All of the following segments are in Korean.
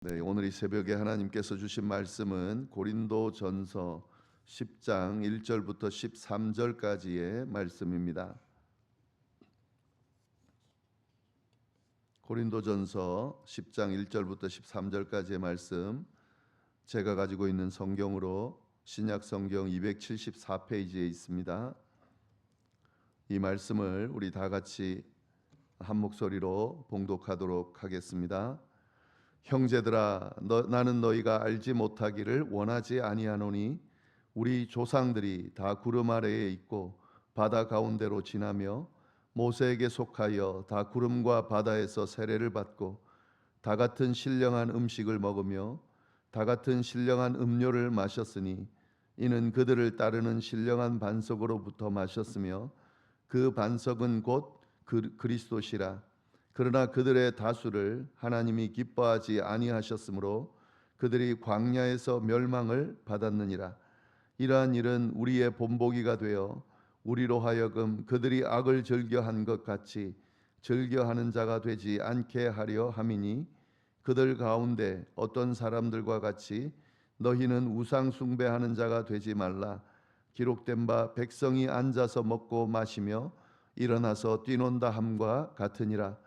네, 오늘 이 새벽에 하나님께서 주신 말씀은 고린도전서 10장 1절부터 13절까지의 말씀입니다. 고린도전서 10장 1절부터 13절까지의 말씀, 제가 가지고 있는 성경으로 신약 성경 274페이지에 있습니다. 이 말씀을 우리 다 같이 한 목소리로 봉독하도록 하겠습니다. 형제들아, 나는 너희가 알지 못하기를 원하지 아니하노니 우리 조상들이 다 구름 아래에 있고 바다 가운데로 지나며 모세에게 속하여 다 구름과 바다에서 세례를 받고 다 같은 신령한 음식을 먹으며 다 같은 신령한 음료를 마셨으니 이는 그들을 따르는 신령한 반석으로부터 마셨으며 그 반석은 곧 그리스도시라. 그러나 그들의 다수를 하나님이 기뻐하지 아니하셨으므로 그들이 광야에서 멸망을 받았느니라. 이러한 일은 우리의 본보기가 되어 우리로 하여금 그들이 악을 즐겨한 것 같이 즐겨하는 자가 되지 않게 하려 함이니, 그들 가운데 어떤 사람들과 같이 너희는 우상 숭배하는 자가 되지 말라. 기록된 바 백성이 앉아서 먹고 마시며 일어나서 뛰논다 함과 같으니라.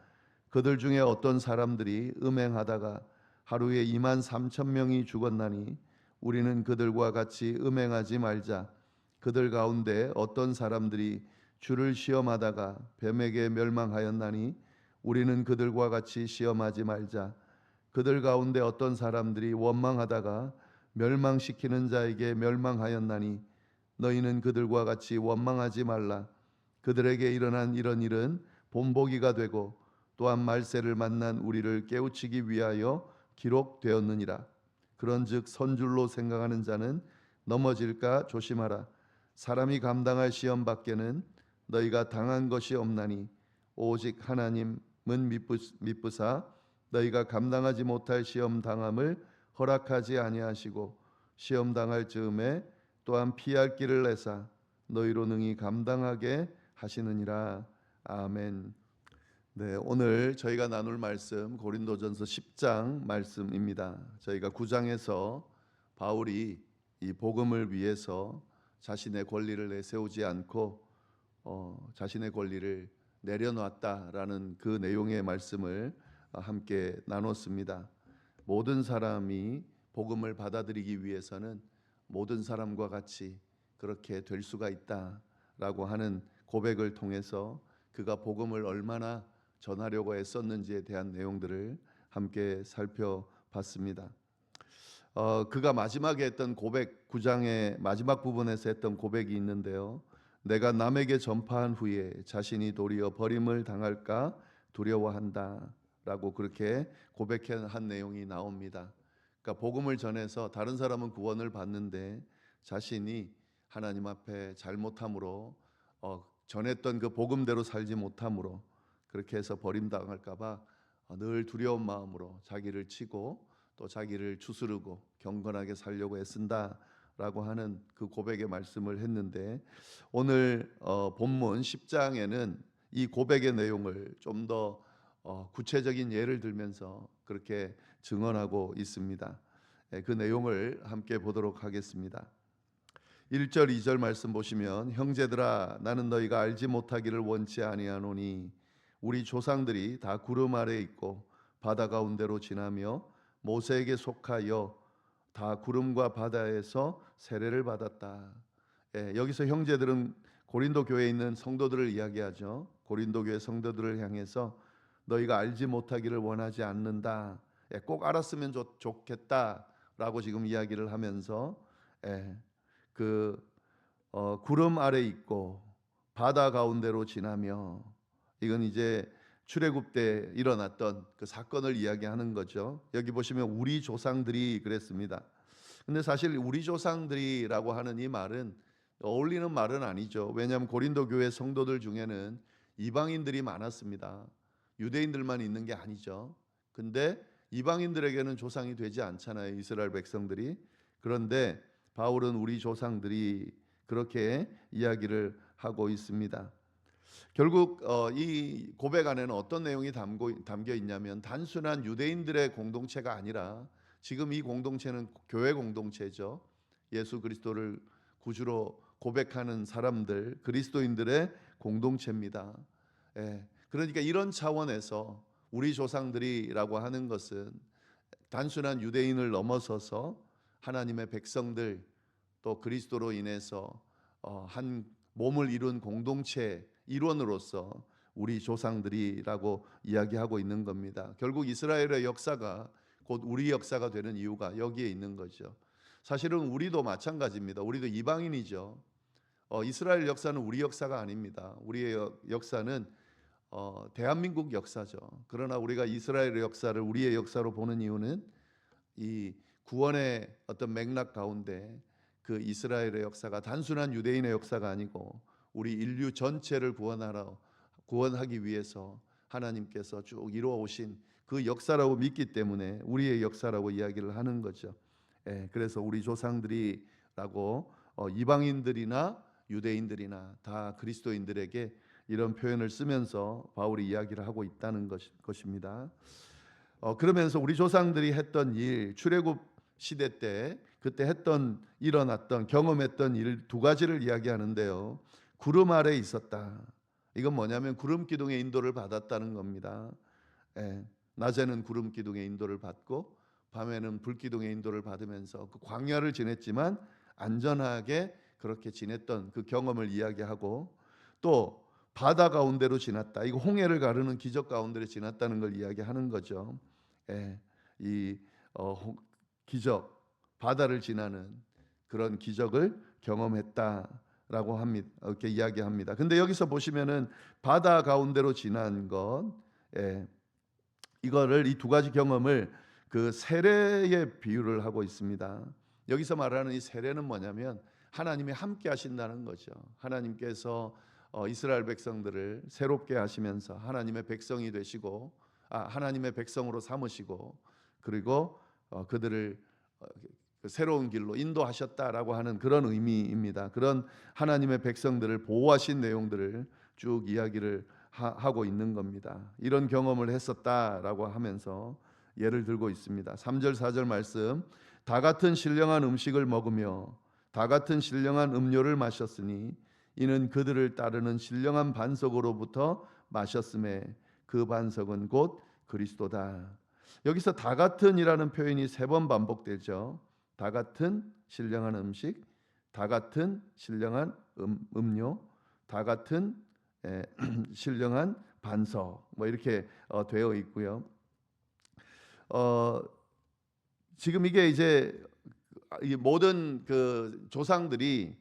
그들 중에 어떤 사람들이 음행하다가 하루에 2만 3천 명이 죽었나니 우리는 그들과 같이 음행하지 말자. 그들 가운데 어떤 사람들이 주를 시험하다가 뱀에게 멸망하였나니 우리는 그들과 같이 시험하지 말자. 그들 가운데 어떤 사람들이 원망하다가 멸망시키는 자에게 멸망하였나니 너희는 그들과 같이 원망하지 말라. 그들에게 일어난 이런 일은 본보기가 되고 또한 말세를 만난 우리를 깨우치기 위하여 기록되었느니라. 그런즉 선줄로 생각하는 자는 넘어질까 조심하라. 사람이 감당할 시험 밖에는 너희가 당한 것이 없나니 오직 하나님은 미쁘사 너희가 감당하지 못할 시험 당함을 허락하지 아니하시고 시험 당할 즈음에 또한 피할 길을 내사 너희로 능히 감당하게 하시느니라. 아멘. 네, 오늘 저희가 나눌 말씀 고린도전서 10장 말씀입니다. 저희가 9장에서 바울이 이 복음을 위해서 자신의 권리를 내세우지 않고 자신의 권리를 내려놨다라는 그 내용의 말씀을 함께 나눴습니다. 모든 사람이 복음을 받아들이기 위해서는 모든 사람과 같이 그렇게 될 수가 있다라고 하는 고백을 통해서 그가 복음을 얼마나 전하려고 애썼는지에 대한 내용들을 함께 살펴봤습니다. 그가 마지막에 했던 고백, 9장의 마지막 부분에서 했던 고백이 있는데요. 내가 남에게 전파한 후에 자신이 도리어 버림을 당할까 두려워한다 라고 그렇게 고백한 내용이 나옵니다. 그러니까 복음을 전해서 다른 사람은 구원을 받는데 자신이 하나님 앞에 잘못함으로 전했던 그 복음대로 살지 못함으로 그렇게 해서 버림당할까 봐 늘 두려운 마음으로 자기를 치고 또 자기를 추스르고 경건하게 살려고 애쓴다라고 하는 그 고백의 말씀을 했는데, 오늘 본문 10장에는 이 고백의 내용을 좀 더 구체적인 예를 들면서 그렇게 증언하고 있습니다. 그 내용을 함께 보도록 하겠습니다. 1절 2절 말씀 보시면, 형제들아 나는 너희가 알지 못하기를 원치 아니하노니 우리 조상들이 다 구름 아래에 있고 바다 가운데로 지나며 모세에게 속하여 다 구름과 바다에서 세례를 받았다. 여기서 형제들은 고린도 교회에 있는 성도들을 이야기하죠. 고린도 교회 성도들을 향해서 너희가 알지 못하기를 원하지 않는다. 꼭 알았으면 좋겠다라고 지금 이야기를 하면서 구름 아래 있고 바다 가운데로 지나며, 이건 이제 출애굽 때 일어났던 그 사건을 이야기하는 거죠. 여기 보시면 우리 조상들이 그랬습니다. 근데 사실 우리 조상들이라고 하는 이 말은 어울리는 말은 아니죠. 왜냐하면 고린도 교회 성도들 중에는 이방인들이 많았습니다. 유대인들만 있는 게 아니죠. 근데 이방인들에게는 조상이 되지 않잖아요, 이스라엘 백성들이. 그런데 바울은 우리 조상들이 그렇게 이야기를 하고 있습니다. 결국 이 고백 안에는 어떤 내용이 담겨 있냐면 단순한 유대인들의 공동체가 아니라 지금 이 공동체는 교회 공동체죠. 예수 그리스도를 구주로 고백하는 사람들, 그리스도인들의 공동체입니다. 예, 그러니까 이런 차원에서 우리 조상들이라고 하는 것은 단순한 유대인을 넘어서서 하나님의 백성들, 또 그리스도로 인해서 한 몸을 이룬 공동체 일원으로서 우리 조상들이라고 이야기하고 있는 겁니다. 결국 이스라엘의 역사가 곧 우리 역사가 되는 이유가 여기에 있는 거죠. 사실은 우리도 마찬가지입니다. 우리도 이방인이죠. 이스라엘 역사는 우리 역사가 아닙니다. 우리의 역사는 대한민국 역사죠. 그러나 우리가 이스라엘의 역사를 우리의 역사로 보는 이유는 이 구원의 어떤 맥락 가운데 그 이스라엘의 역사가 단순한 유대인의 역사가 아니고 우리 인류 전체를 구원하기 위해서 하나님께서 쭉 이루어 오신 그 역사라고 믿기 때문에 우리의 역사라고 이야기를 하는 거죠. 예, 그래서 우리 조상들이라고 이방인들이나 유대인들이나 다 그리스도인들에게 이런 표현을 쓰면서 바울이 이야기를 하고 있다는 것입니다. 그러면서 우리 조상들이 했던 일, 출애굽 시대 때 그때 일어났던 경험했던 일 두 가지를 이야기하는데요. 구름 아래 있었다. 이건 뭐냐면 구름 기둥의 인도를 받았다는 겁니다. 예, 낮에는 구름 기둥의 인도를 받고 밤에는 불 기둥의 인도를 받으면서 그 광야를 지냈지만 안전하게 그렇게 지냈던 그 경험을 이야기하고 또 바다 가운데로 지났다. 이거 홍해를 가르는 기적 가운데로 지났다는 걸 이야기하는 거죠. 예, 이 기적, 바다를 지나는 그런 기적을 경험했다라고 합니다. 이렇게 이야기합니다. 근데 여기서 보시면은 바다 가운데로 지난 것, 이거를 이 두 가지 경험을 그 세례에 비유를 하고 있습니다. 여기서 말하는 이 세례는 뭐냐면 하나님이 함께 하신다는 거죠. 하나님께서 이스라엘 백성들을 새롭게 하시면서 하나님의 백성이 되시고 하나님의 백성으로 삼으시고 그리고 그들을 새로운 길로 인도하셨다라고 하는 그런 의미입니다. 그런 하나님의 백성들을 보호하신 내용들을 쭉 이야기를 하고 있는 겁니다. 이런 경험을 했었다라고 하면서 예를 들고 있습니다. 3절 4절 말씀, 다 같은 신령한 음식을 먹으며 다 같은 신령한 음료를 마셨으니 이는 그들을 따르는 신령한 반석으로부터 마셨음에 그 반석은 곧 그리스도다. 여기서 다 같은이라는 표현이 3번 반복되죠. 다 같은 신령한 음식, 다 같은 신령한 음료, 다 같은 신령한 반석, 뭐 이렇게 되어 있고요. 지금 이게 이제 모든 그 조상들이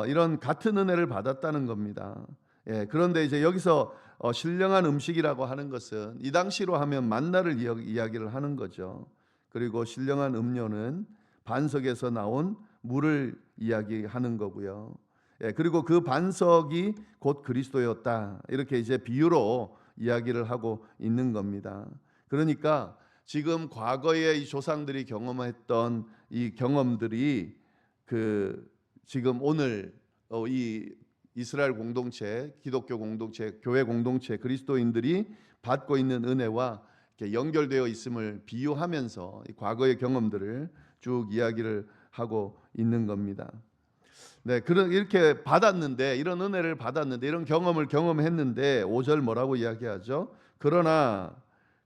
이런 같은 은혜를 받았다는 겁니다. 예, 그런데 이제 여기서 신령한 음식이라고 하는 것은 이 당시로 하면 만나를 이야기를 하는 거죠. 그리고 신령한 음료는 반석에서 나온 물을 이야기하는 거고요. 예, 그리고 그 반석이 곧 그리스도였다. 이렇게 이제 비유로 이야기를 하고 있는 겁니다. 그러니까 지금 과거에 이 조상들이 경험했던 이 경험들이 지금 오늘 이 이스라엘 공동체, 기독교 공동체, 교회 공동체, 그리스도인들이 받고 있는 은혜와 연결되어 있음을 비유하면서 이 과거의 경험들을 쭉 이야기를 하고 있는 겁니다. 네, 이렇게 받았는데 이런 은혜를 받았는데 이런 경험을 경험했는데 5절 뭐라고 이야기하죠? 그러나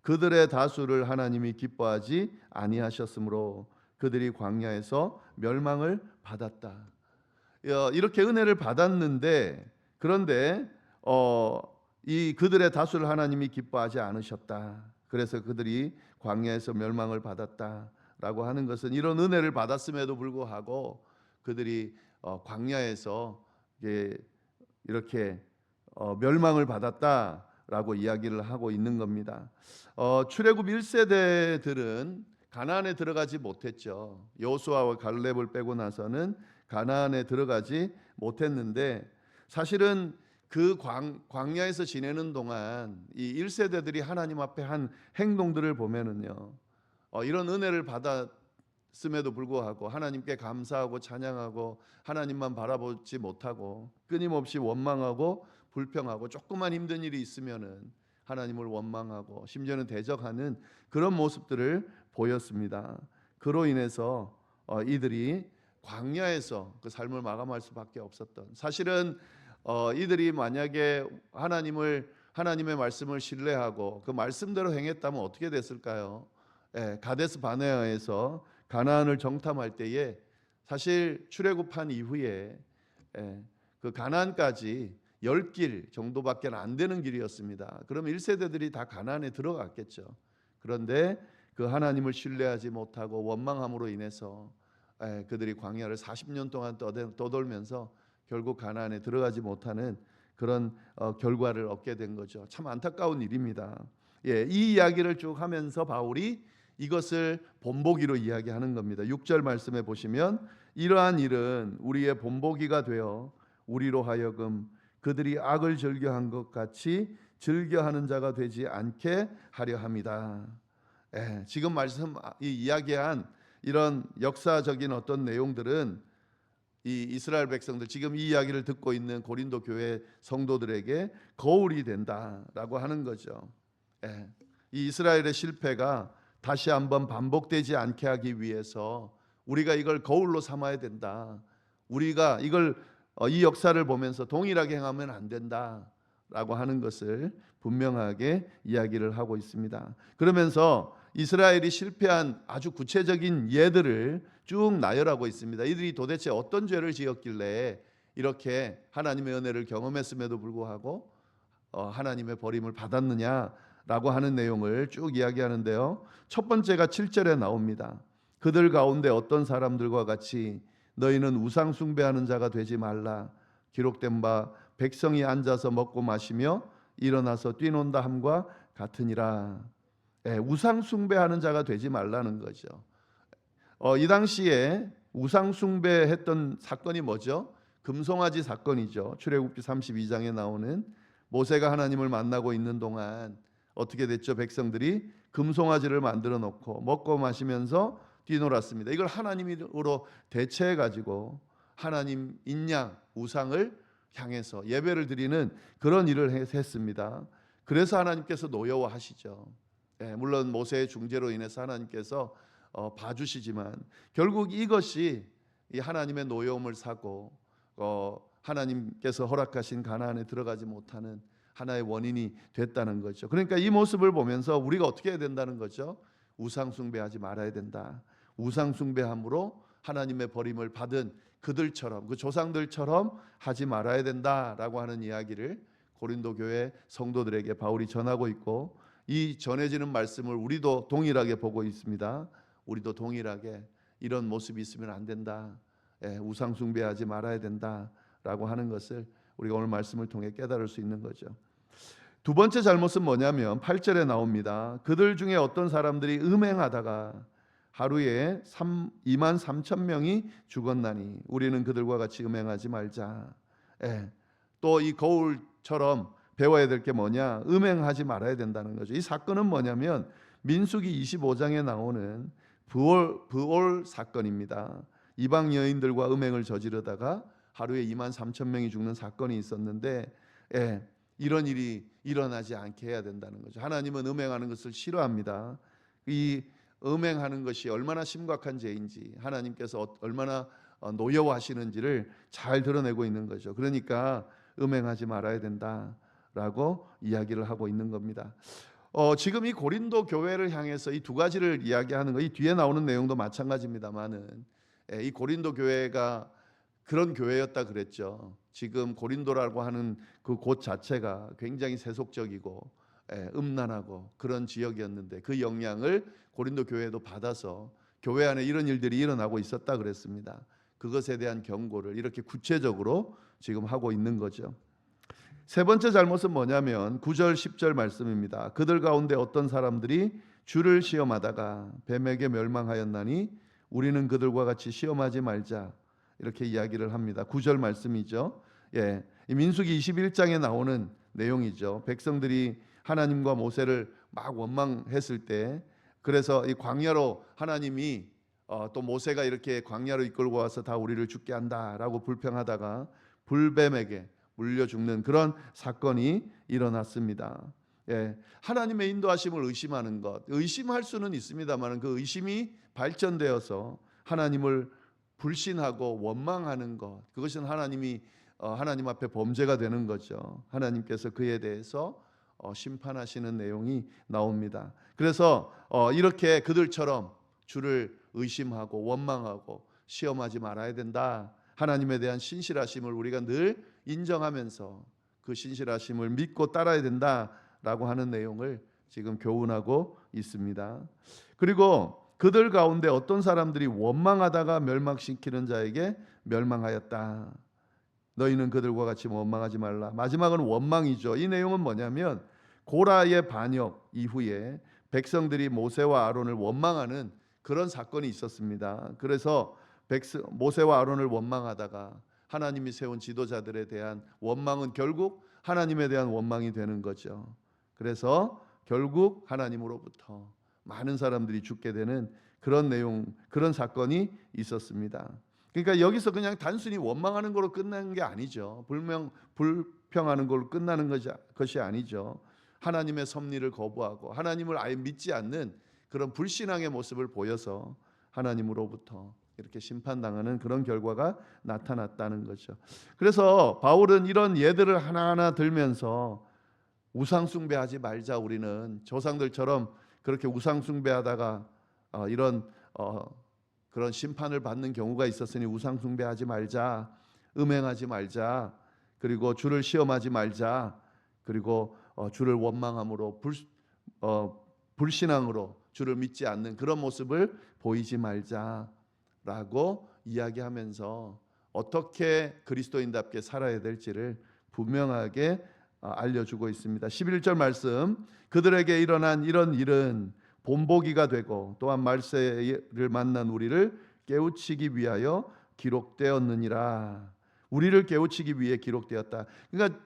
그들의 다수를 하나님이 기뻐하지 아니하셨으므로 그들이 광야에서 멸망을 받았다. 이렇게 은혜를 받았는데 그런데 이 그들의 다수를 하나님이 기뻐하지 않으셨다. 그래서 그들이 광야에서 멸망을 받았다라고 하는 것은 이런 은혜를 받았음에도 불구하고 그들이 광야에서 이렇게 멸망을 받았다라고 이야기를 하고 있는 겁니다. 출애굽 1세대들은 가나안에 들어가지 못했죠. 여호수아와 갈렙을 빼고 나서는 가나안에 들어가지 못했는데 사실은 그 광야에서 지내는 동안 이 1세대들이 하나님 앞에 한 행동들을 보면은요, 이런 은혜를 받았음에도 불구하고 하나님께 감사하고 찬양하고 하나님만 바라보지 못하고 끊임없이 원망하고 불평하고 조그만 힘든 일이 있으면은 하나님을 원망하고 심지어는 대적하는 그런 모습들을 보였습니다. 그로 인해서 이들이 광야에서 그 삶을 마감할 수밖에 없었던, 사실은 이들이 만약에 하나님의 말씀을 신뢰하고 그 말씀대로 행했다면 어떻게 됐을까요? 가데스 바네아에서 가나안을 정탐할 때에 사실 출애굽한 이후에 그 가나안까지 10길 정도밖에 안 되는 길이었습니다. 그럼 1세대들이 다 가나안에 들어갔겠죠. 그런데 그 하나님을 신뢰하지 못하고 원망함으로 인해서 그들이 광야를 40년 동안 떠돌면서 결국 가나안에 들어가지 못하는 그런 결과를 얻게 된 거죠. 참 안타까운 일입니다. 이 이야기를 쭉 하면서 바울이 이것을 본보기로 이야기하는 겁니다. 6절 말씀에 보시면 이러한 일은 우리의 본보기가 되어 우리로 하여금 그들이 악을 즐겨한 것 같이 즐겨하는 자가 되지 않게 하려 함이다. 지금 이야기한 이런 역사적인 어떤 내용들은 이 이스라엘 백성들, 지금 이 이야기를 듣고 있는 고린도 교회 성도들에게 거울이 된다라고 하는 거죠. 이 이스라엘의 실패가 다시 한번 반복되지 않게 하기 위해서 우리가 이걸 거울로 삼아야 된다. 우리가 이걸 이 역사를 보면서 동일하게 행하면 안 된다라고 하는 것을 분명하게 이야기를 하고 있습니다. 그러면서 이스라엘이 실패한 아주 구체적인 예들을 쭉 나열하고 있습니다. 이들이 도대체 어떤 죄를 지었길래 이렇게 하나님의 은혜를 경험했음에도 불구하고 하나님의 버림을 받았느냐라고 하는 내용을 쭉 이야기하는데요. 첫 번째가 7절에 나옵니다. 그들 가운데 어떤 사람들과 같이 너희는 우상 숭배하는 자가 되지 말라. 기록된 바 백성이 앉아서 먹고 마시며 일어나서 뛰논다 함과 같으니라. 우상 숭배하는 자가 되지 말라는 거죠. 이 당시에 우상 숭배했던 사건이 뭐죠? 금송아지 사건이죠. 출애굽기 32장에 나오는 모세가 하나님을 만나고 있는 동안 어떻게 됐죠? 백성들이 금송아지를 만들어 놓고 먹고 마시면서 뛰놀았습니다. 이걸 하나님으로 대체해 가지고 하나님 인양 우상을 향해서 예배를 드리는 그런 일을 했습니다. 그래서 하나님께서 노여워하시죠. 물론 모세의 중재로 인해서 하나님께서 봐주시지만 결국 이것이 이 하나님의 노여움을 사고 하나님께서 허락하신 가나안에 들어가지 못하는 하나의 원인이 됐다는 거죠. 그러니까 이 모습을 보면서 우리가 어떻게 해야 된다는 거죠? 우상 숭배하지 말아야 된다. 우상 숭배함으로 하나님의 버림을 받은 그들처럼, 그 조상들처럼 하지 말아야 된다라고 하는 이야기를 고린도 교회 성도들에게 바울이 전하고 있고, 이 전해지는 말씀을 우리도 동일하게 보고 있습니다. 우리도 동일하게 이런 모습이 있으면 안 된다. 우상 숭배하지 말아야 된다라고 하는 것을 우리가 오늘 말씀을 통해 깨달을 수 있는 거죠. 두 번째 잘못은 뭐냐면 8절에 나옵니다. 그들 중에 어떤 사람들이 음행하다가 하루에 2만 3천 명이 죽었나니 우리는 그들과 같이 음행하지 말자. 또 이 거울처럼 배워야 될 게 뭐냐? 음행하지 말아야 된다는 거죠. 이 사건은 뭐냐면 민수기 25장에 나오는 부올 사건입니다. 이방 여인들과 음행을 저지르다가 하루에 2만 3천 명이 죽는 사건이 있었는데 이런 일이 일어나지 않게 해야 된다는 거죠. 하나님은 음행하는 것을 싫어합니다. 이 음행하는 것이 얼마나 심각한 죄인지, 하나님께서 얼마나 노여워하시는지를 잘 드러내고 있는 거죠. 그러니까 음행하지 말아야 된다라고 이야기를 하고 있는 겁니다. 지금 이 고린도 교회를 향해서 이 두 가지를 이야기하는 거, 이 뒤에 나오는 내용도 마찬가지입니다만은 이 고린도 교회가 그런 교회였다 그랬죠. 지금 고린도라고 하는 그 곳 자체가 굉장히 세속적이고 음란하고 그런 지역이었는데 그 영향을 고린도 교회도 받아서 교회 안에 이런 일들이 일어나고 있었다 그랬습니다. 그것에 대한 경고를 이렇게 구체적으로 지금 하고 있는 거죠. 세 번째 잘못은 뭐냐면 9절 10절 말씀입니다. 그들 가운데 어떤 사람들이 주를 시험하다가 뱀에게 멸망하였나니 우리는 그들과 같이 시험하지 말자, 이렇게 이야기를 합니다. 9절 말씀이죠. 이 민수기 21장에 나오는 내용이죠. 백성들이 하나님과 모세를 막 원망했을 때, 그래서 이 광야로 하나님이 또 모세가 이렇게 광야로 이끌고 와서 다 우리를 죽게 한다라고 불평하다가 불뱀에게 물려 죽는 그런 사건이 일어났습니다. 예, 하나님의 인도하심을 의심하는 것, 의심할 수는 있습니다만 그 의심이 발전되어서 하나님을 불신하고 원망하는 것, 그것은 하나님 앞에 범죄가 되는 거죠. 하나님께서 그에 대해서 심판하시는 내용이 나옵니다. 그래서 이렇게 그들처럼 주를 의심하고 원망하고 시험하지 말아야 된다. 하나님에 대한 신실하심을 우리가 늘 인정하면서 그 신실하심을 믿고 따라야 된다라고 하는 내용을 지금 교훈하고 있습니다. 그리고 그들 가운데 어떤 사람들이 원망하다가 멸망시키는 자에게 멸망하였다. 너희는 그들과 같이 원망하지 말라. 마지막은 원망이죠. 이 내용은 뭐냐면 고라의 반역 이후에 백성들이 모세와 아론을 원망하는 그런 사건이 있었습니다. 그래서 모세와 아론을 원망하다가 하나님이 세운 지도자들에 대한 원망은 결국 하나님에 대한 원망이 되는 거죠. 그래서 결국 하나님으로부터 많은 사람들이 죽게 되는 그런 내용, 그런 사건이 있었습니다. 그러니까 여기서 그냥 단순히 원망하는 걸로 끝나는 게 아니죠. 불평하는 걸로 끝나는 것이 아니죠. 하나님의 섭리를 거부하고 하나님을 아예 믿지 않는 그런 불신앙의 모습을 보여서 하나님으로부터 이렇게 심판당하는 그런 결과가 나타났다는 거죠. 그래서 바울은 이런 예들을 하나하나 들면서 우상 숭배하지 말자. 우리는 조상들처럼 그렇게 우상 숭배하다가 이런 그런 심판을 받는 경우가 있었으니 우상 숭배하지 말자. 음행하지 말자. 그리고 주를 시험하지 말자. 그리고 주를 원망함으로 불신앙으로 주를 믿지 않는 그런 모습을 보이지 말자라고 이야기하면서 어떻게 그리스도인답게 살아야 될지를 분명하게 알려주고 있습니다. 11절 말씀, 그들에게 일어난 이런 일은 본보기가 되고 또한 말세를 만난 우리를 깨우치기 위하여 기록되었느니라. 우리를 깨우치기 위해 기록되었다. 그러니까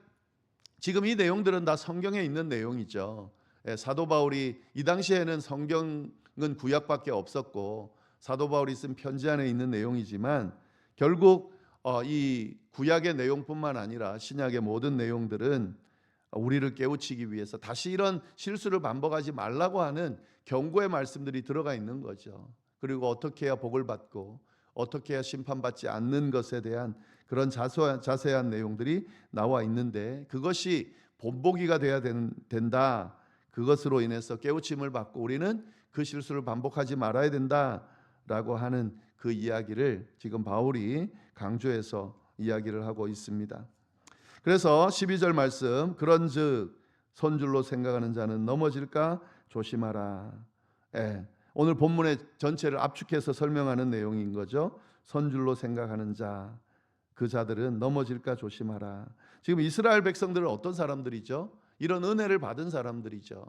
지금 이 내용들은 다 성경에 있는 내용이죠. 사도 바울이 이 당시에는 성경은 구약밖에 없었고 사도 바울이 쓴 편지 안에 있는 내용이지만 결국 이 구약의 내용뿐만 아니라 신약의 모든 내용들은 우리를 깨우치기 위해서 다시 이런 실수를 반복하지 말라고 하는 경고의 말씀들이 들어가 있는 거죠. 그리고 어떻게 해야 복을 받고 어떻게 해야 심판받지 않는 것에 대한 그런 자세한 내용들이 나와 있는데 그것이 본보기가 돼야 된다. 그것으로 인해서 깨우침을 받고 우리는 그 실수를 반복하지 말아야 된다라고 하는 그 이야기를 지금 바울이 강조해서 이야기를 하고 있습니다. 그래서 12절 말씀, 그런즉 손줄로 생각하는 자는 넘어질까 조심하라. 오늘 본문의 전체를 압축해서 설명하는 내용인 거죠. 손줄로 생각하는 자, 그 자들은 넘어질까 조심하라. 지금 이스라엘 백성들은 어떤 사람들이죠? 이런 은혜를 받은 사람들이죠.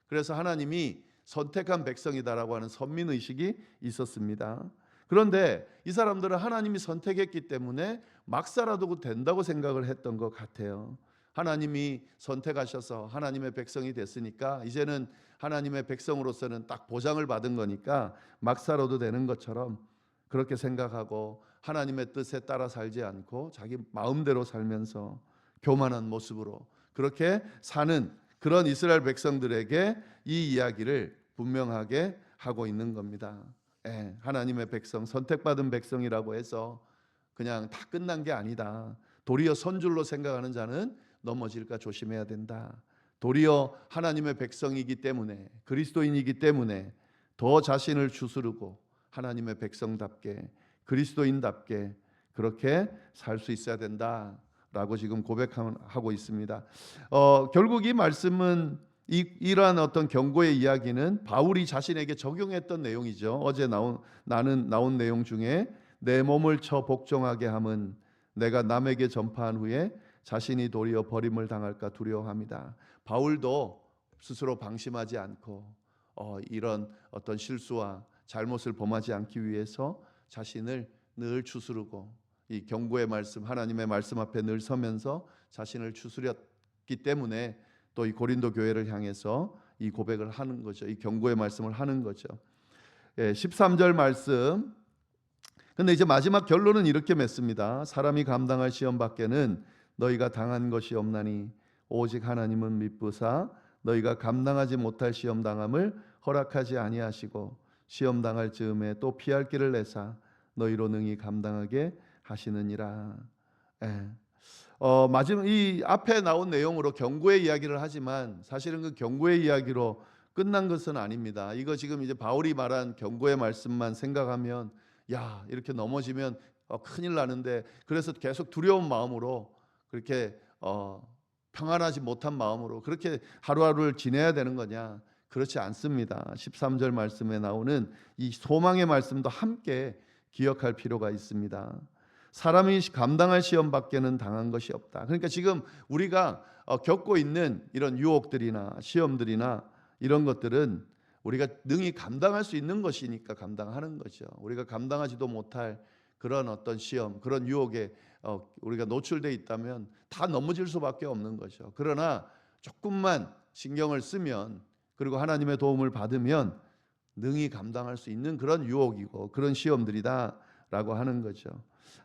그래서 하나님이 선택한 백성이다라고 하는 선민의식이 있었습니다. 그런데 이 사람들은 하나님이 선택했기 때문에 막 살아도 된다고 생각을 했던 것 같아요. 하나님이 선택하셔서 하나님의 백성이 됐으니까 이제는 하나님의 백성으로서는 딱 보장을 받은 거니까 막 살아도 되는 것처럼 그렇게 생각하고 하나님의 뜻에 따라 살지 않고 자기 마음대로 살면서 교만한 모습으로 그렇게 사는 그런 이스라엘 백성들에게 이 이야기를 분명하게 하고 있는 겁니다. 하나님의 백성, 선택받은 백성이라고 해서 그냥 다 끝난 게 아니다. 도리어 선줄로 생각하는 자는 넘어질까 조심해야 된다. 도리어 하나님의 백성이기 때문에, 그리스도인이기 때문에 더 자신을 추스르고 하나님의 백성답게, 그리스도인답게 그렇게 살 수 있어야 된다라고 지금 고백하고 있습니다. 결국 이 말씀은 이러한 어떤 경고의 이야기는 바울이 자신에게 적용했던 내용이죠. 어제 나온 내용 중에 내 몸을 쳐 복종하게 함은 내가 남에게 전파한 후에 자신이 도리어 버림을 당할까 두려워합니다. 바울도 스스로 방심하지 않고 이런 어떤 실수와 잘못을 범하지 않기 위해서 자신을 늘 추스르고 이 경고의 말씀, 하나님의 말씀 앞에 늘 서면서 자신을 추스렸기 때문에 또 이 고린도 교회를 향해서 이 고백을 하는 거죠. 이 경고의 말씀을 하는 거죠. 13절 말씀. 근데 이제 마지막 결론은 이렇게 맺습니다. 사람이 감당할 시험 밖에는 너희가 당한 것이 없나니 오직 하나님은 미쁘사 너희가 감당하지 못할 시험 당함을 허락하지 아니하시고 시험 당할 즈음에 또 피할 길을 내사 너희로 능히 감당하게 하시느니라. 예. 마지막 이 앞에 나온 내용으로 경고의 이야기를 하지만 사실은 그 경고의 이야기로 끝난 것은 아닙니다. 이거 지금 이제 바울이 말한 경고의 말씀만 생각하면 야, 이렇게 넘어지면 큰일 나는데, 그래서 계속 두려운 마음으로 그렇게 평안하지 못한 마음으로 그렇게 하루하루를 지내야 되는 거냐? 그렇지 않습니다. 13절 말씀에 나오는 이 소망의 말씀도 함께 기억할 필요가 있습니다. 사람이 감당할 시험밖에는 당한 것이 없다. 그러니까 지금 우리가 겪고 있는 이런 유혹들이나 시험들이나 이런 것들은 우리가 능히 감당할 수 있는 것이니까 감당하는 거죠. 우리가 감당하지도 못할 그런 어떤 시험, 그런 유혹에 우리가 노출돼 있다면 다 넘어질 수밖에 없는 거죠. 그러나 조금만 신경을 쓰면, 그리고 하나님의 도움을 받으면 능히 감당할 수 있는 그런 유혹이고 그런 시험들이다라고 하는 거죠.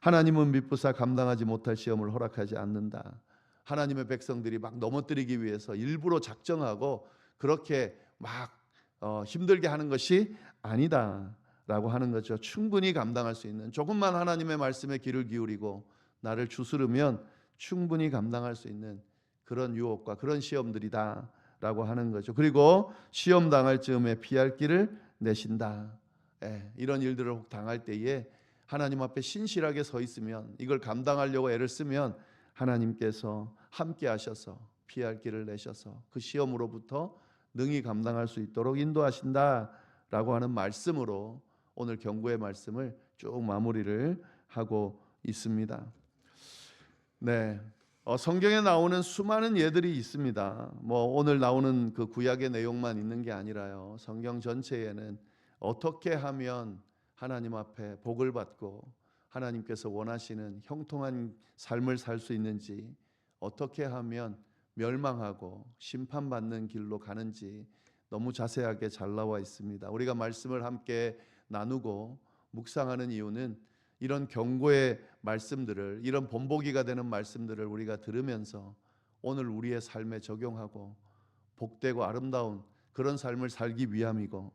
하나님은 미쁘사 감당하지 못할 시험을 허락하지 않는다. 하나님의 백성들이 막 넘어뜨리기 위해서 일부러 작정하고 그렇게 막 힘들게 하는 것이 아니다라고 하는 거죠. 충분히 감당할 수 있는, 조금만 하나님의 말씀에 귀를 기울이고 나를 주스르면 충분히 감당할 수 있는 그런 유혹과 그런 시험들이다라고 하는 거죠. 그리고 시험 당할 즈음에 피할 길을 내신다. 이런 일들을 당할 때에 하나님 앞에 신실하게 서 있으면, 이걸 감당하려고 애를 쓰면 하나님께서 함께 하셔서 피할 길을 내셔서 그 시험으로부터 능히 감당할 수 있도록 인도하신다라고 하는 말씀으로 오늘 경고의 말씀을 쭉 마무리를 하고 있습니다. 네, 성경에 나오는 수많은 예들이 있습니다. 오늘 나오는 그 구약의 내용만 있는 게 아니라요, 성경 전체에는 어떻게 하면 하나님 앞에 복을 받고 하나님께서 원하시는 형통한 삶을 살 수 있는지, 어떻게 하면 멸망하고 심판받는 길로 가는지 너무 자세하게 잘 나와 있습니다. 우리가 말씀을 함께 나누고 묵상하는 이유는 이런 경고의 말씀들을, 이런 본보기가 되는 말씀들을 우리가 들으면서 오늘 우리의 삶에 적용하고 복되고 아름다운 그런 삶을 살기 위함이고,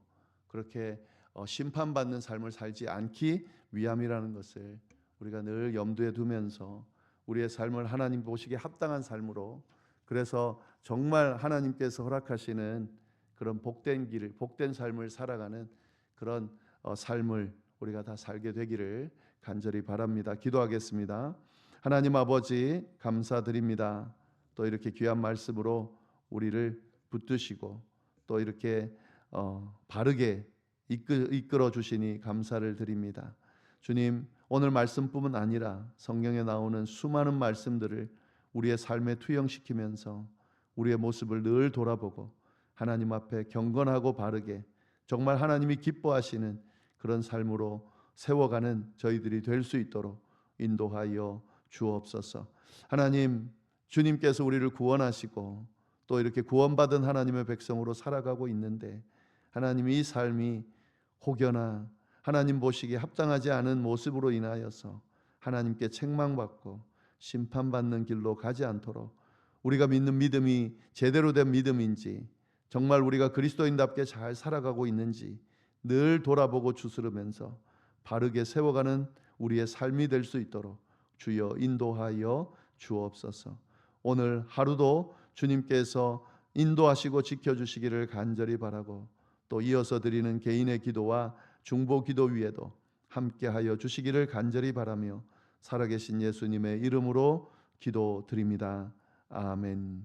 그렇게 심판받는 삶을 살지 않기 위함이라는 것을 우리가 늘 염두에 두면서 우리의 삶을 하나님 보시기에 합당한 삶으로, 그래서 정말 하나님께서 허락하시는 그런 복된 길을, 복된 삶을 살아가는 그런 삶을 우리가 다 살게 되기를 간절히 바랍니다. 기도하겠습니다. 하나님 아버지, 감사드립니다. 또 이렇게 귀한 말씀으로 우리를 붙드시고 또 이렇게 바르게 이끌어 주시니 감사를 드립니다. 주님, 오늘 말씀뿐만 아니라 성경에 나오는 수많은 말씀들을 우리의 삶에 투영시키면서 우리의 모습을 늘 돌아보고 하나님 앞에 경건하고 바르게, 정말 하나님이 기뻐하시는 그런 삶으로 세워가는 저희들이 될 수 있도록 인도하여 주옵소서. 하나님, 주님께서 우리를 구원하시고 또 이렇게 구원받은 하나님의 백성으로 살아가고 있는데, 하나님, 이 삶이 혹여나 하나님 보시기에 합당하지 않은 모습으로 인하여서 하나님께 책망받고 심판받는 길로 가지 않도록 우리가 믿는 믿음이 제대로 된 믿음인지, 정말 우리가 그리스도인답게 잘 살아가고 있는지 늘 돌아보고 주스르면서 바르게 세워가는 우리의 삶이 될 수 있도록 주여 인도하여 주옵소서. 오늘 하루도 주님께서 인도하시고 지켜주시기를 간절히 바라고, 또 이어서 드리는 개인의 기도와 중보 기도 위에도 함께하여 주시기를 간절히 바라며 살아계신 예수님의 이름으로 기도드립니다. 아멘.